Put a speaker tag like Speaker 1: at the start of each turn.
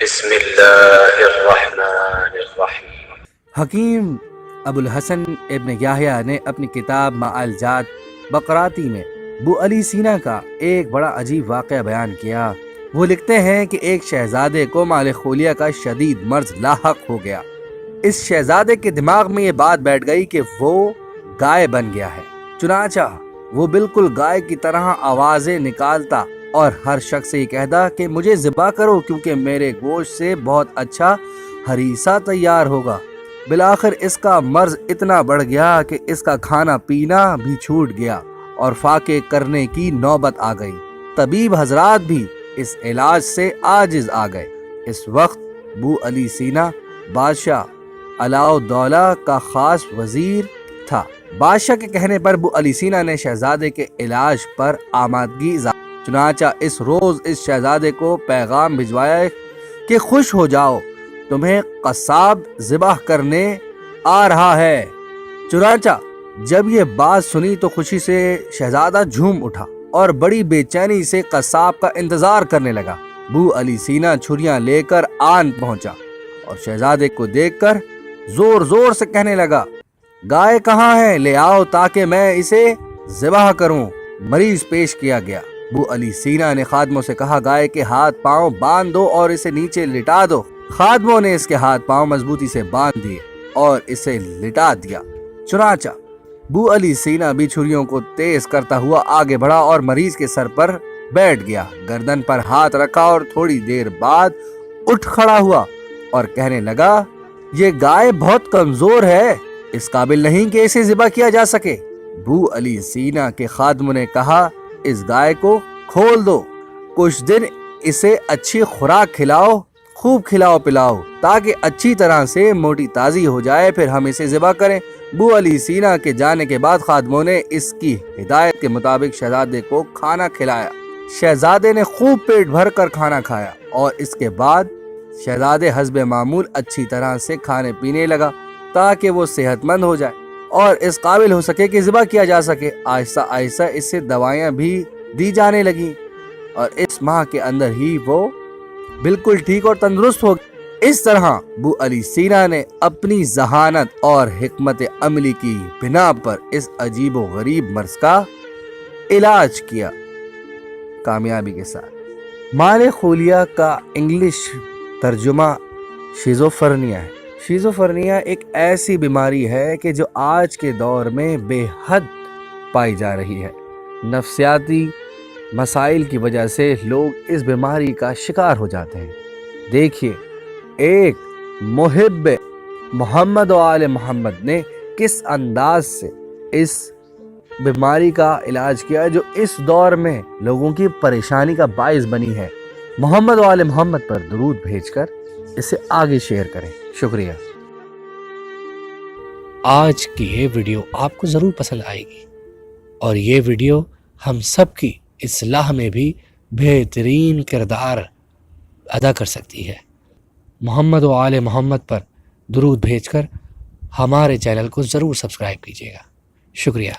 Speaker 1: بسم اللہ الرحمن الرحیم۔
Speaker 2: حکیم ابو الحسن ابن یحییٰ نے اپنی کتاب معالجات بقراتی میں ابو علی سینا کا ایک بڑا عجیب واقعہ بیان کیا۔ وہ لکھتے ہیں کہ ایک شہزادے کو مال خولیہ کا شدید مرض لاحق ہو گیا۔ اس شہزادے کے دماغ میں یہ بات بیٹھ گئی کہ وہ گائے بن گیا ہے، چنانچہ وہ بالکل گائے کی طرح آوازیں نکالتا اور ہر شخص سے یہ کہتا کہ مجھے ذبح کرو کیونکہ میرے گوشت سے بہت اچھا ہریسہ تیار ہوگا۔ بالآخر اس کا مرض اتنا بڑھ گیا کہ اس کا کھانا پینا بھی چھوٹ گیا اور فاقے کرنے کی نوبت آ گئی۔ طبیب حضرات بھی اس علاج سے عاجز آ گئے۔ اس وقت ابو علی سینا بادشاہ علاء الدولہ کا خاص وزیر تھا۔ بادشاہ کے کہنے پر ابو علی سینا نے شہزادے کے علاج پر آمادگی ظاہر، چنانچہ اس روز اس شہزادے کو پیغام بھجوایا کہ خوش ہو جاؤ، تمہیں قصاب ذبح کرنے آ رہا ہے۔ چنانچہ جب یہ بات سنی تو خوشی سے شہزادہ جھوم اٹھا اور بڑی بے چینی سے قصاب کا انتظار کرنے لگا۔ ابو علی سینا چھریاں لے کر آن پہنچا اور شہزادے کو دیکھ کر زور زور سے کہنے لگا، گائے کہاں ہے؟ لے آؤ تاکہ میں اسے ذبح کروں۔ مریض پیش کیا گیا۔ ابو علی سینا نے خادموں سے کہا، گائے کے ہاتھ پاؤں باندھ دو اور اسے نیچے لٹا دو۔ خادموں نے اس کے ہاتھ پاؤں مضبوطی سے باندھ دیے اور اسے لٹا دیا۔ چنانچہ ابو علی سینا بھی چھریوں کو تیز کرتا ہوا آگے بڑھا اور مریض کے سر پر بیٹھ گیا، گردن پر ہاتھ رکھا اور تھوڑی دیر بعد اٹھ کھڑا ہوا اور کہنے لگا، یہ گائے بہت کمزور ہے، اس قابل نہیں کہ اسے ذبح کیا جا سکے۔ ابو علی سینا کے خادموں نے کہا، اس گائے کو کھول دو، کچھ دن اسے اچھی خوراک کھلاؤ، خوب کھلاؤ پلاؤ تاکہ اچھی طرح سے موٹی تازی ہو جائے، پھر ہم اسے ذبح کریں۔ ابو علی سینا کے جانے کے بعد خادموں نے اس کی ہدایت کے مطابق شہزادے کو کھانا کھلایا۔ شہزادے نے خوب پیٹ بھر کر کھانا کھایا اور اس کے بعد شہزادے حسب معمول اچھی طرح سے کھانے پینے لگا تاکہ وہ صحت مند ہو جائے اور اس قابل ہو سکے کہ ذبح کیا جا سکے۔ آہستہ آہستہ اس سے دوائیاں بھی دی جانے لگیں اور اس ماہ کے اندر ہی وہ بالکل ٹھیک اور تندرست ہو گیا۔ اس طرح ابو علی سینا نے اپنی ذہانت اور حکمت عملی کی بنا پر اس عجیب و غریب مرض کا علاج کیا کامیابی کے ساتھ۔ مال خولیہ کا انگلش ترجمہ شیزوفرنیا ہے۔ شیزوفرنیا ایک ایسی بیماری ہے کہ جو آج کے دور میں بے حد پائی جا رہی ہے۔ نفسیاتی مسائل کی وجہ سے لوگ اس بیماری کا شکار ہو جاتے ہیں۔ دیکھیے ایک محب محمد و آل محمد نے کس انداز سے اس بیماری کا علاج کیا جو اس دور میں لوگوں کی پریشانی کا باعث بنی ہے۔ محمد و آل محمد پر درود بھیج کر اسے آگے شیئر کریں۔ شکریہ۔
Speaker 3: آج کی یہ ویڈیو آپ کو ضرور پسند آئے گی اور یہ ویڈیو ہم سب کی اصلاح میں بھی بہترین کردار ادا کر سکتی ہے۔ محمد و آل محمد پر درود بھیج کر ہمارے چینل کو ضرور سبسکرائب کیجیے گا۔ شکریہ۔